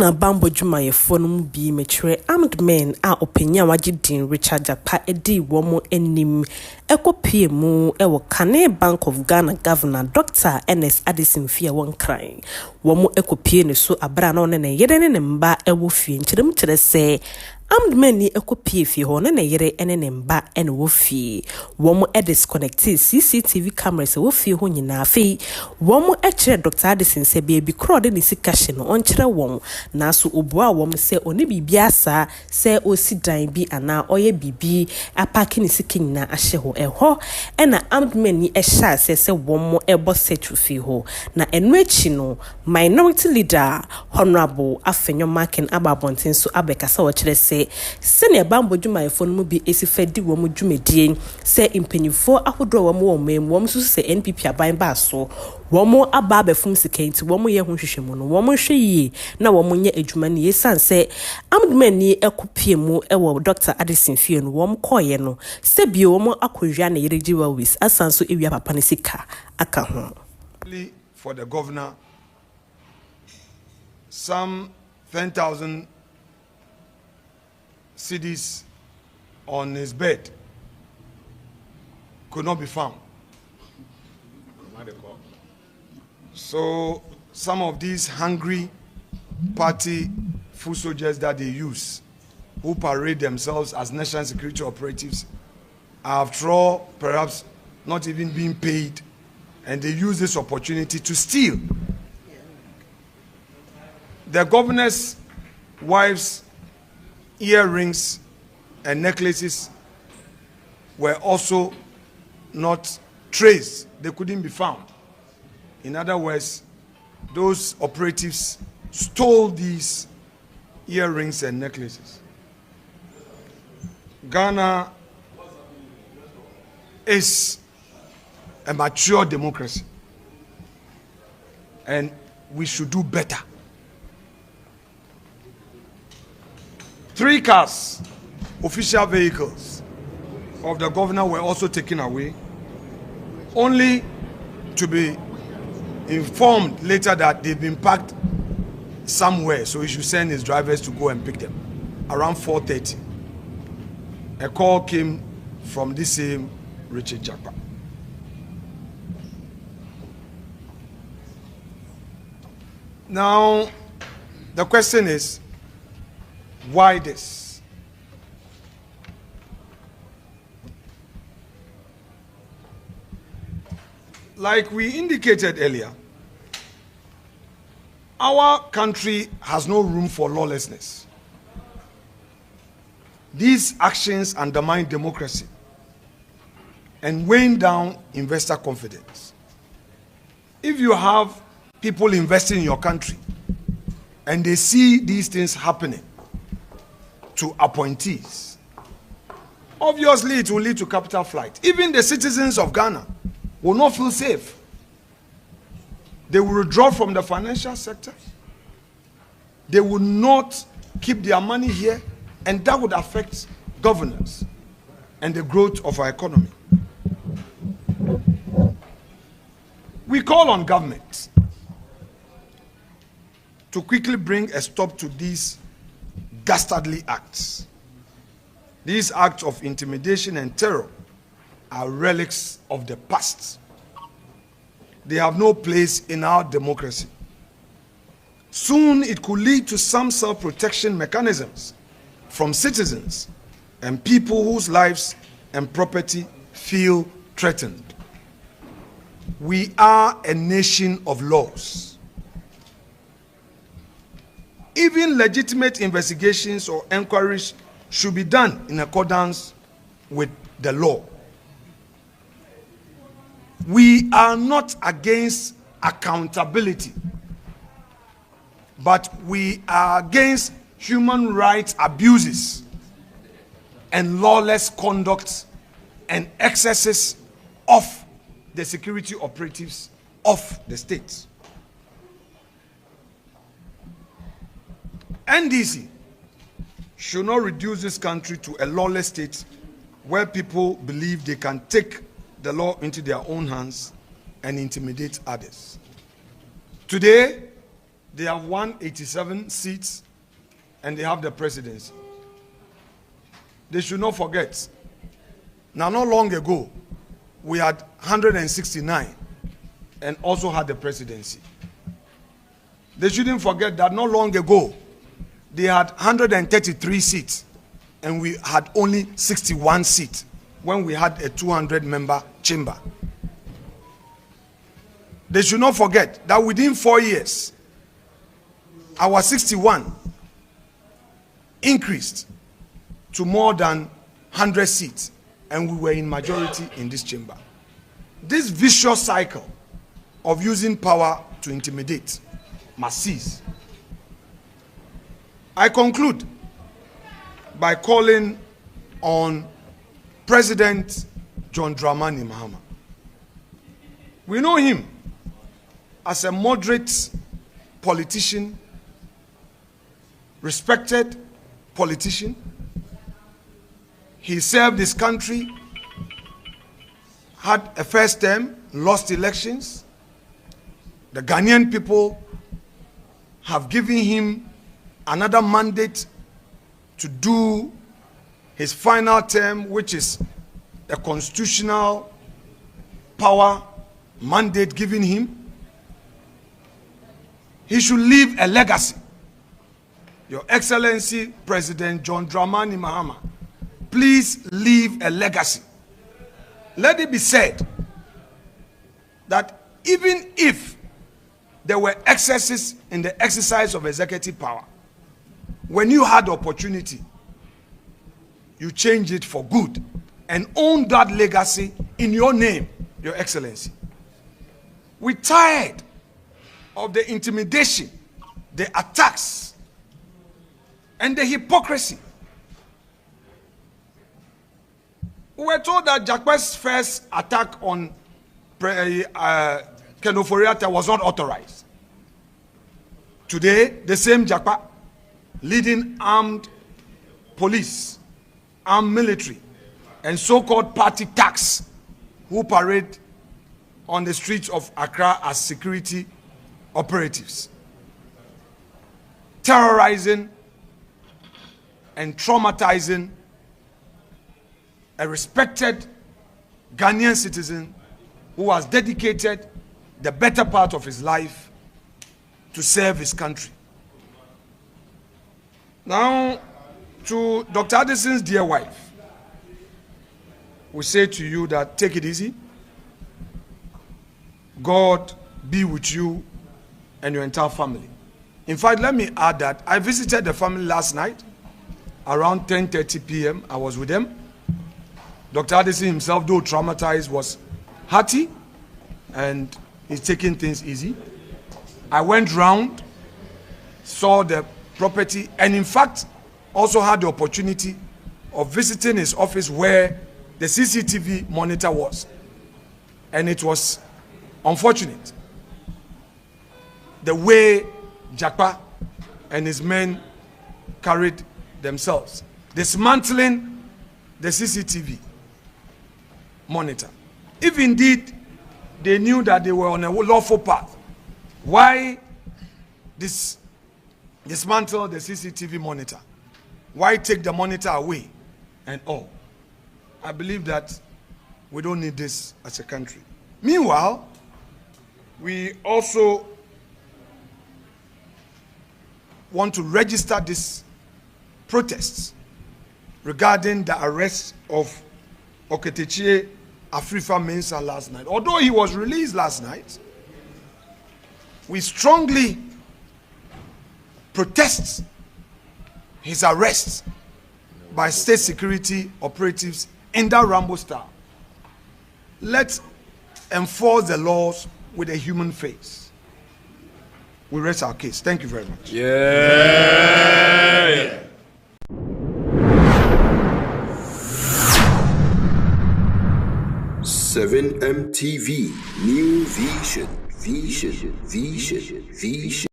Ghana Bambo Juma ye phone bi metre armed men a openya wagidin Richard Jakpa edi womo enim ekopie mu ewo Kane Bank of Ghana Governor Dr. Ernest Addison Fie won crying womo ekopie ne so abra na one ne yere ne mba ewo fie nkyerem kyere se armed men ni ekopie fie ho ne yere ene ne mba ene wo fie womo disconnected CCTV cameras wo fie ho nyina afei womo ekire Dr. Addison se be crowd ni sikashe no onkyere wom na so obua wom se oni bibia sa se osi dan bi ana oye bibi apaki ni sikin na ahye ho eho ena armed men ni ehya se wom ebo setu fie ho na enu echi no minority leader honorable Afenyo Markin ababonten so abekasa wo kire se sene Bambo Juma efo no bi esifadi wom dwumedie se impanyifo ahodro wom wom so se NPP aban ba so womo aba befum sikenti womo ye ho hwehwemu no womo hwe yi na womo nya adwuma ne yesan se amdman ni ekopie mu ewo Dr. Addison Fie no womo koye no se bi womo akohwa na yeregiwa wis asanso ewia papa ne sika aka ho for the governor some 10,000 cedis on his bed could not be found. So some of these hungry party food soldiers that they use, who parade themselves as national security operatives, after all, perhaps not even being paid, and they use this opportunity to steal. The governor's wives' earrings and necklaces were also not traced. They couldn't be found. In other words, those operatives stole these earrings and necklaces. Ghana is a mature democracy, and we should do better. 3 cars, official vehicles of the governor were also taken away, only to be informed later that they've been parked somewhere, so he should send his drivers to go and pick them. Around 4:30, a call came from this same Richard Jakpa. Now, the question is, why this? Like we indicated earlier, our country has no room for lawlessness. These actions undermine democracy and weigh down investor confidence. If you have people investing in your country and they see these things happening to appointees, obviously it will lead to capital flight. Even the citizens of Ghana will not feel safe. They will withdraw from the financial sector. They will not keep their money here, and that would affect governance and the growth of our economy. We call on government to quickly bring a stop to these dastardly acts. These acts of intimidation and terror are relics of the past. They have no place in our democracy. Soon it could lead to some self-protection mechanisms from citizens and people whose lives and property feel threatened. We are a nation of laws. Even legitimate investigations or inquiries should be done in accordance with the law. We are not against accountability, but we are against human rights abuses and lawless conduct and excesses of the security operatives of the state. NDC should not reduce this country to a lawless state where people believe they can take the law into their own hands and intimidate others. Today, They have won 87 seats and they have the presidency. They should not forget. Now, not long ago, we had 169 and also had the presidency. They shouldn't forget that not long ago, they had 133 seats and we had only 61 seats when we had a 200-member chamber. They should not forget that within 4 years, our 61 increased to more than 100 seats, and we were in majority in this chamber. This vicious cycle of using power to intimidate must cease. I conclude by calling on President John Dramani Mahama. We know him as a moderate politician, respected politician. He served his country, had a first term, lost elections. The Ghanaian people have given him another mandate to do his final term, which is a constitutional power mandate given him. He should leave a legacy. Your Excellency President John Dramani Mahama, please leave a legacy. Let it be said that even if there were excesses in the exercise of executive power, when you had the opportunity, you change it for good and own that legacy in your name, Your Excellency. We're tired of the intimidation, the attacks, and the hypocrisy. We were told that Jakpa's first attack on Kenoforiata was not authorized. Today, the same Jakpa, leading armed police, armed military, and so-called party thugs who parade on the streets of Accra as security operatives, terrorizing and traumatizing a respected Ghanaian citizen who has dedicated the better part of his life to serve his country. Now, to Dr. Addison's dear wife, we say to you that take it easy. God be with you and your entire family. In fact, let me add that I visited the family last night around 10:30 p.m. I was with them. Dr. Addison himself, though traumatized, was hearty and he's taking things easy. I went round, saw the property, and in fact, also had the opportunity of visiting his office where the CCTV monitor was. And it was unfortunate the way Jakpa and his men carried themselves, dismantling the CCTV monitor. If indeed they knew that they were on a lawful path, why dismantle the CCTV monitor? Why take the monitor away and all? I believe that we don't need this as a country. Meanwhile, we also want to register these protests regarding the arrest of Oketechie Afrifa Mensah last night. Although he was released last night, we strongly protest his arrest by state security operatives in that Rambo style. Let's enforce the laws with a human face. We rest our case. Thank you very much. Yeah. 7MTV New Vision.